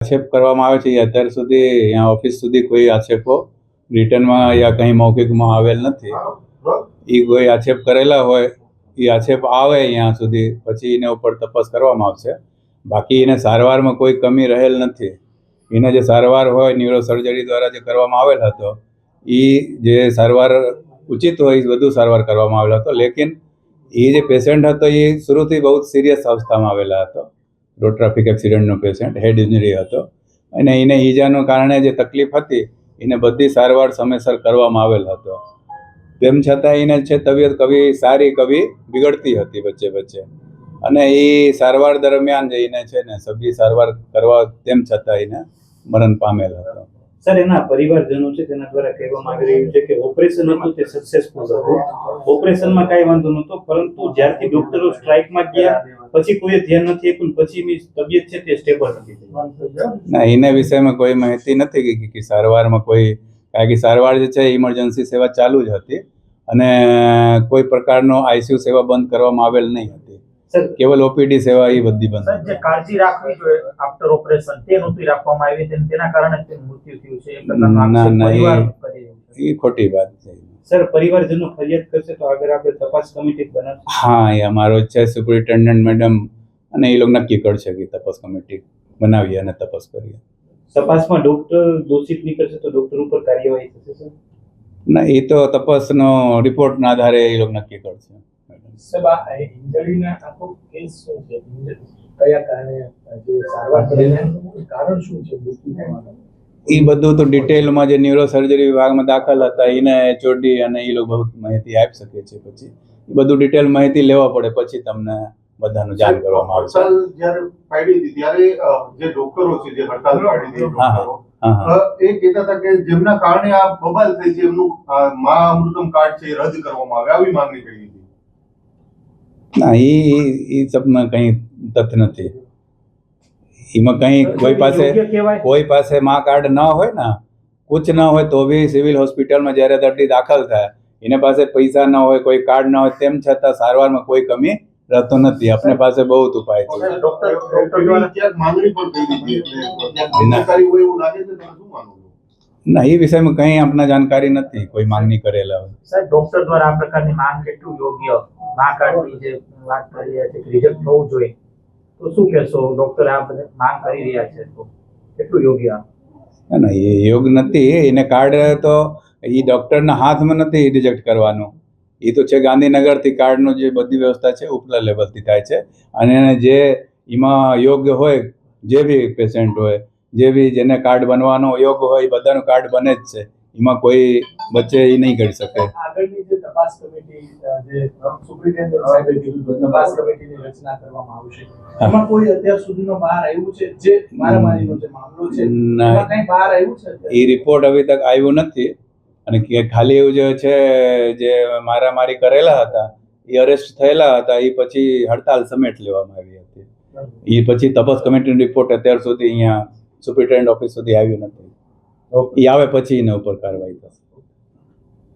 આક્ષેપ કરવામાં આવે છે એ અત્યાર સુધી અહીંયા ઓફિસ સુધી કોઈ આક્ષેપો રિટર્નમાં યા કંઈ મૌખિકમાં આવેલ નથી. એ કોઈ આક્ષેપ કરેલા હોય એ આક્ષેપ આવે અહીંયા સુધી પછી એના ઉપર તપાસ કરવામાં આવશે. બાકી એને સારવારમાં કોઈ કમી રહેલ નથી. એને જે સારવાર હોય ન્યુરો સર્જરી દ્વારા જે કરવામાં આવેલ હતો એ જે સારવાર ઉચિત હોય એ વધુ સારવાર કરવામાં આવેલો હતો. લેકિન એ જે પેશન્ટ હતો એ શરૂથી બહુ સિરિયસ અવસ્થામાં આવેલા હતો. રોડ ટ્રાફિક એક્સિડન્ટનો પેશન્ટ, હેડ ઇન્જરી હતો અને એને ઈજાના કારણે જે તકલીફ હતી એને બધી સારવાર સમયસર કરવામાં આવેલ હતો. તેમ છતાં એને છે તબિયત કભી સારી કભી બિગડતી હતી વચ્ચે વચ્ચે, અને એ સારવાર દરમિયાન જઈને છે ને સભી સારવાર કરવા તેમ છતાં એને મરણ પામેલ હતો. સર, એના પરિવારજનો છે તેના દ્વારા કહેવામાં આવી રહ્યું છે કે ઓપરેશન હતું તે સક્સેસફુલ હતું, ઓપરેશનમાં કાંઈ વાંધો નહોતો, પરંતુ જ્યારથી ડોક્ટરો સ્ટ્રાઇકમાં ગયા પછી કોઈ ધ્યાન નથી આપ્યું, પછી એની તબિયત છે તે સ્ટેબલ નથી થઈ. ના, એના વિષયમાં કોઈ માહિતી નથી કે સારવારમાં કોઈ, કારણ કે સારવાર જે છે ઇમરજન્સી સેવા ચાલુ જ હતી અને કોઈ પ્રકારનો આઈસીયુ સેવા બંધ કરવામાં આવેલ નહીં હતી. કેવલ ઓપીડી સેવા એ બધી બંધ. જે કાળજી રાખવી જોઈએ આફ્ટર ઓપરેશન તે નહોતી રાખવામાં આવી, તેના કારણે તેનું મૃત્યુ થયું છે. એ ખોટી વાત છે. સર, પરિવારજનો ફરિયાદ કરશે તો આગળ આપણે તપાસ કમિટી બનાવશું. હા, એ અમારો છે સુપરિન્ટેન્ડન્ટ મેડમ અને એ લોકો નક્કી કરશે કે તપાસ કમિટી બનાવીએ અને તપાસ કરીએ. તપાસમાં ડોક્ટર દોષિત નીકળશે તો ડોક્ટર ઉપર કાર્યવાહી થશે સર? ના, એ તો તપાસનો રિપોર્ટના આધારે એ લોકો નક્કી કરશે. સાહેબ, આ ઇન્જરીના આખો કેસ શું છે? કયા કારણે જે સારવાર દરમિયાન કારણ શું છે મૃત્યુ થવાનું? એ બધું તો ડિટેલમાં જે ન્યુરો સર્જરી વિભાગમાં દાખલ હતા એને એચઓડી અને એ લોકો બહુ માહિતી આપી શકે છે. પછી એ બધું ડિટેલ માહિતી લેવા પડે પછી તમને બધાનું જાણ કરવામાં આવશે. જ્યારે પાડી હતી ત્યારે જે ડોક્ટરો છે જે હડતાલ પાડી હતી ડોક્ટરો એ કહેતા હતા કે જેમના કારણે આ બબાલ થઈ છે એમનું મા અમૃતમ કાર્ડ છે રદ કરવામાં આવે, આવી માંગણી કરી હતી. ના, એ સબમાં કંઈ તથ્ય નથી. એમાં કંઈ કોઈ પાસે મા કાર્ડ ન હોય ને, કુછ ન હોય તો બી સિવિલ હોસ્પિટલમાં જ્યારે દર્દી દાખલ થાય એને પાસે પૈસા ન હોય, કોઈ કાર્ડ ન હોય, તેમ છતાં સારવારમાં કોઈ કમી રહેતો નથી. આપને પાસે બહુ ઉપાય છે. ના, એ વિષયમાં કંઈ આપને જાણકારી નથી કોઈ માંગણી કરેલા હોય. સાહેબ, ડોક્ટર દ્વારા આ પ્રકારની માંગ કેટલું યોગ્ય? મા કાર્ડની જે વાત કરી રહ્યા છે રિજેક્ટ થવું જોઈએ, તો શું કહેશો? ડોક્ટર આ માંગ કરી રહ્યા છે તો કેટલું યોગ્ય? ના, એ યોગ્ય નથી. એને કાર્ડ તો એ ડૉક્ટરના હાથમાં નથી રિજેક્ટ કરવાનું. એ તો છે ગાંધીનગરથી કાર્ડનું જે બધી વ્યવસ્થા છે ઉપલા લેવલથી થાય છે, અને જે એમાં યોગ્ય હોય, જે બી પેશન્ટ હોય, જે બી જેને કાર્ડ બનવાનો યોગ્ય હોય એ બધાનું કાર્ડ બને જ છે. એમાં કોઈ વચ્ચે એ નહીં કરી શકે. આગળની જે તપાસ કમિટી જે સુપ્રિન્ટેન્ડન્ટ સાહેબે કીધું તપાસ કમિટીની રચના કરવામાં આવશે, એમાં કોઈ અત્યાર સુધીમાં બહાર આવ્યું છે જે મારામારીનો જે મામલો છે એમાં કંઈ બહાર આવ્યું છે? એ રિપોર્ટ હવે તક આવ્યું નથી. અને ખાલી એવું જે છે જે મારામારી કરેલા હતા એ અરેસ્ટ થયેલા હતા, એ પછી હડતાલ સમેટ લેવામાં આવી હતી. એ પછી તપાસ કમિટીનો રિપોર્ટ અત્યાર સુધી અહીંયા સુપ્રિન્ટેન્ડન્ટ ઓફિસ સુધી આવ્યું નથી. એ આવે પછી એના ઉપર કાર્યવાહી થશે.